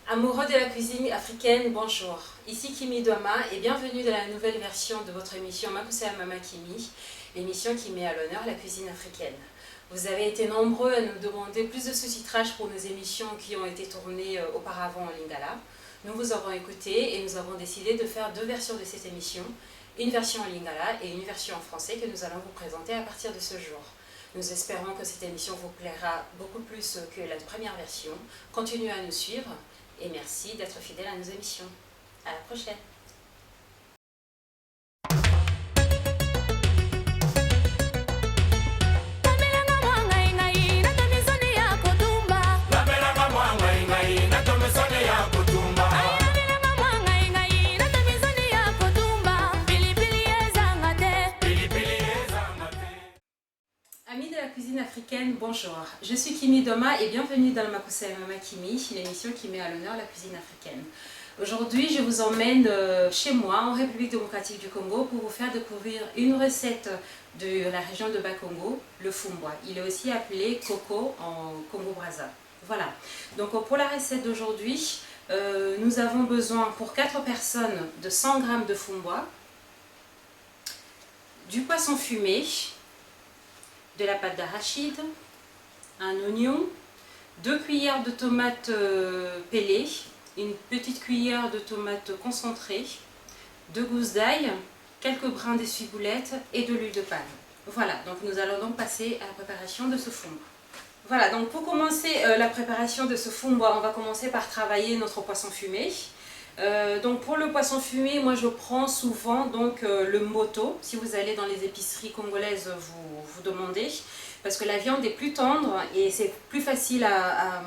Amoureux de la cuisine africaine, bonjour. Ici Kimi Douama et bienvenue dans la nouvelle version de votre émission Makusea Mama Kimi, l'émission qui met à l'honneur la cuisine africaine. Vous avez été nombreux à nous demander plus de sous-titrage pour nos émissions qui ont été tournées auparavant en lingala. Nous vous avons écouté et nous avons décidé de faire deux versions de cette émission, une version en lingala et une version en français que nous allons vous présenter à partir de ce jour. Nous espérons que cette émission vous plaira beaucoup plus que la première version. Continuez à nous suivre. Et merci d'être fidèle à nos émissions. À la prochaine. Amis de la cuisine africaine, bonjour. Je suis Kimi Douama et bienvenue dans le Makusea Mama Kimi, l'émission qui met à l'honneur la cuisine africaine. Aujourd'hui, je vous emmène chez moi, en République démocratique du Congo, pour vous faire découvrir une recette de la région de Bas-Congo, le fumbwa. Il est aussi appelé coco en Congo-Brazza. Voilà. Donc pour la recette d'aujourd'hui, nous avons besoin pour 4 personnes de 100 g de fumbwa, du poisson fumé, de la pâte d'arachide, un oignon, 2 cuillères de tomates pelées, une petite cuillère de tomates concentrées, 2 gousses d'ail, quelques brins d'essuie-boulette et de l'huile de palme. Voilà, donc nous allons donc passer à la préparation de ce fumbwa. Voilà, donc pour commencer la préparation de ce fumbwa, on va commencer par travailler notre poisson fumé. Donc pour le poisson fumé, moi je prends souvent donc, le moto. Si vous allez dans les épiceries congolaises, vous demandez, parce que la viande est plus tendre et c'est plus facile à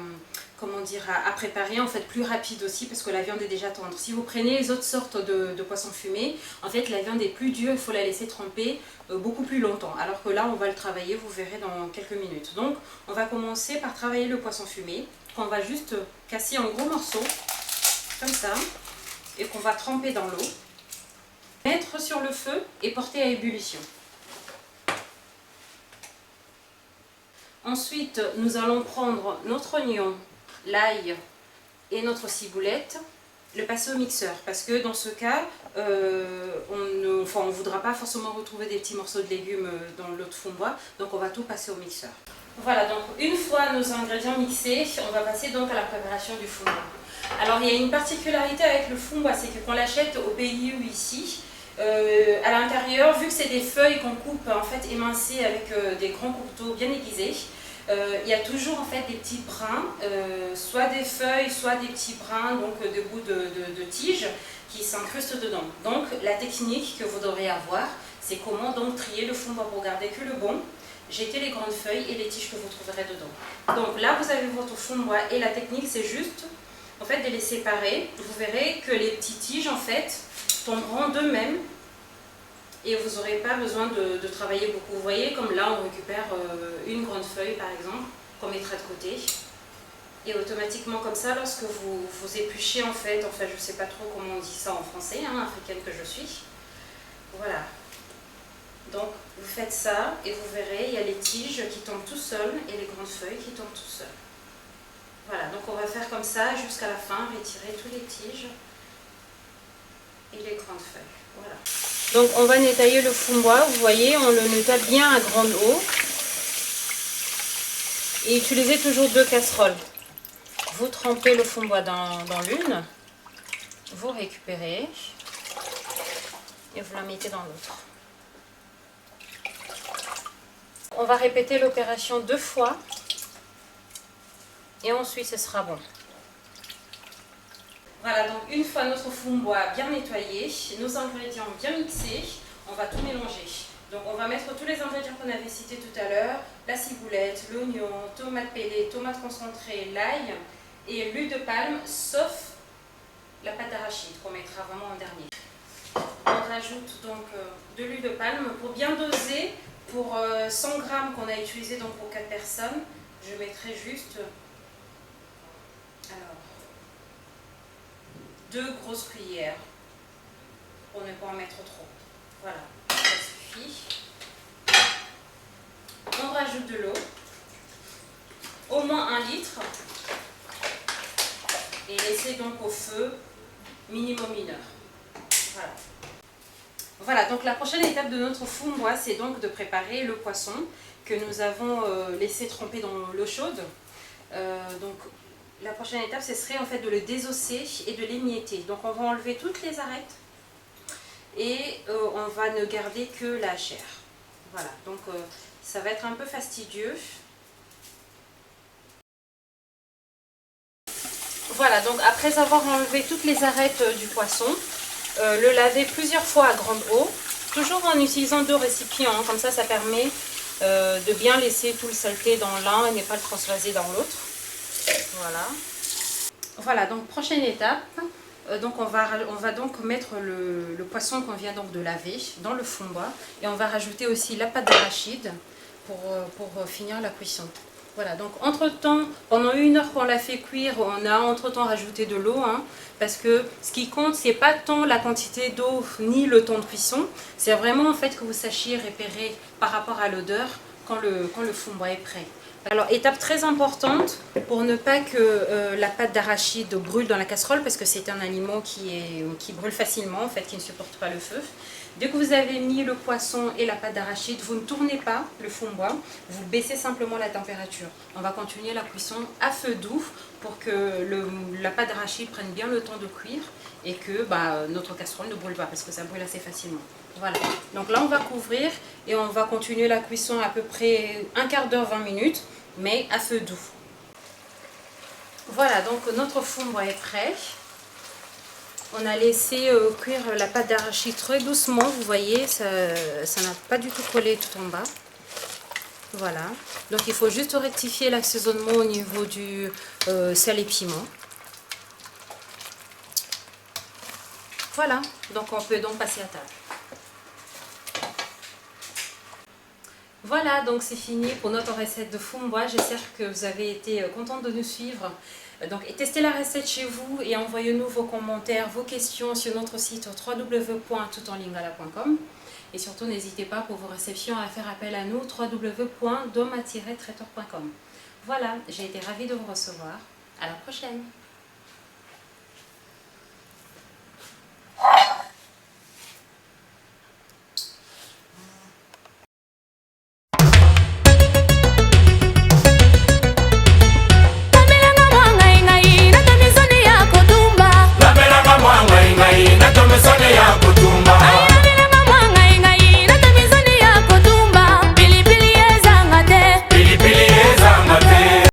préparer, en fait plus rapide aussi parce que la viande est déjà tendre. Si vous prenez les autres sortes de poissons fumés, en fait la viande est plus dure, il faut la laisser tremper beaucoup plus longtemps. Alors que là on va le travailler, vous verrez dans quelques minutes. Donc on va commencer par travailler le poisson fumé, qu'on va juste casser en gros morceaux, comme ça, et qu'on va tremper dans l'eau, mettre sur le feu et porter à ébullition. Ensuite, nous allons prendre notre oignon, l'ail et notre ciboulette, le passer au mixeur, parce que dans ce cas, on ne voudra pas forcément retrouver des petits morceaux de légumes dans l'autre fumbwa, donc on va tout passer au mixeur. Voilà, donc une fois nos ingrédients mixés, on va passer donc à la préparation du fumbwa. Alors il y a une particularité avec le fumbwa, c'est que qu'on l'achète au pays ou ici, à l'intérieur, vu que c'est des feuilles qu'on coupe en fait émincées avec des grands couteaux bien aiguisés, il y a toujours en fait des petits brins, soit des feuilles, soit des petits brins, donc de bouts de tiges qui s'incrustent dedans. Donc la technique que vous devrez avoir, c'est comment donc trier le fumbwa pour garder que le bon, jeter les grandes feuilles et les tiges que vous trouverez dedans. Donc là vous avez votre fumbwa et la technique c'est juste en fait de les séparer. Vous verrez que les petites tiges en fait tomberont d'eux-mêmes et vous n'aurez pas besoin de travailler beaucoup. Vous voyez comme là on récupère une grande feuille par exemple qu'on mettra de côté et automatiquement comme ça lorsque vous épluchez en fait je ne sais pas trop comment on dit ça en français, africaine que je suis, voilà. Donc vous faites ça et vous verrez il y a les tiges qui tombent tout seuls et les grandes feuilles qui tombent tout seuls. Voilà, donc on va faire comme ça jusqu'à la fin, retirer tous les tiges et les grandes feuilles. Voilà. Donc on va nettoyer le fumbwa, vous voyez, on le nettoie bien à grande eau. Et utilisez toujours 2 casseroles. Vous trempez le fumbwa dans l'une, vous récupérez et vous la mettez dans l'autre. On va répéter l'opération 2 fois. Et ensuite ce sera bon. Voilà, donc une fois notre fumbwa bien nettoyé, nos ingrédients bien mixés, on va tout mélanger. Donc on va mettre tous les ingrédients qu'on avait cités tout à l'heure, la ciboulette, l'oignon, tomates pelées, tomates concentrées, l'ail et l'huile de palme, sauf la pâte d'arachide qu'on mettra vraiment en dernier. On rajoute donc de l'huile de palme pour bien doser. Pour 100 g qu'on a utilisé donc pour 4 personnes, je mettrai juste 2 grosses cuillères pour ne pas en mettre trop. Voilà, ça suffit. On rajoute de l'eau, au moins 1 litre. et laisser donc au feu minimum 1 heure. Voilà. Voilà, donc la prochaine étape de notre fumba, c'est donc de préparer le poisson que nous avons laissé tremper dans l'eau chaude. Donc la prochaine étape, ce serait en fait de le désosser et de l'émietter. Donc on va enlever toutes les arêtes et on va ne garder que la chair. Voilà, donc ça va être un peu fastidieux. Voilà, donc après avoir enlevé toutes les arêtes du poisson, le laver plusieurs fois à grande eau, toujours en utilisant 2 récipients, hein, comme ça permet de bien laisser tout le saleté dans l'un et ne pas le transvaser dans l'autre. Voilà. Voilà, donc prochaine étape, donc on va donc mettre le poisson qu'on vient donc de laver dans le fumba et on va rajouter aussi la pâte d'arachide pour finir la cuisson. Voilà, donc entre-temps, pendant 1 heure qu'on l'a fait cuire, on a entre-temps rajouté de l'eau, hein, parce que ce qui compte, c'est pas tant la quantité d'eau ni le temps de cuisson, c'est vraiment en fait que vous sachiez repérer par rapport à l'odeur quand le fumba est prêt. Alors, étape très importante pour ne pas que la pâte d'arachide brûle dans la casserole, parce que c'est un aliment qui brûle facilement, en fait, qui ne supporte pas le feu. Dès que vous avez mis le poisson et la pâte d'arachide, vous ne tournez pas le fumba, vous baissez simplement la température. On va continuer la cuisson à feu doux pour que la pâte d'arachide prenne bien le temps de cuire et que notre casserole ne brûle pas, parce que ça brûle assez facilement. Voilà, donc là on va couvrir et on va continuer la cuisson à peu près 1/4 d'heure, 20 minutes, mais à feu doux. Voilà, donc notre fumba est prêt. On a laissé cuire la pâte d'arachide très doucement, vous voyez, ça n'a pas du tout collé tout en bas. Voilà, donc il faut juste rectifier l'assaisonnement au niveau du sel et piment. Voilà, donc on peut donc passer à table. Voilà, donc c'est fini pour notre recette de fumba. J'espère que vous avez été contente de nous suivre. Donc, testez la recette chez vous et envoyez-nous vos commentaires, vos questions sur notre site www.toutenlingala.com. Et surtout, n'hésitez pas pour vos réceptions à faire appel à nous www.doma-traiteur.com. Voilà, j'ai été ravie de vous recevoir. À la prochaine!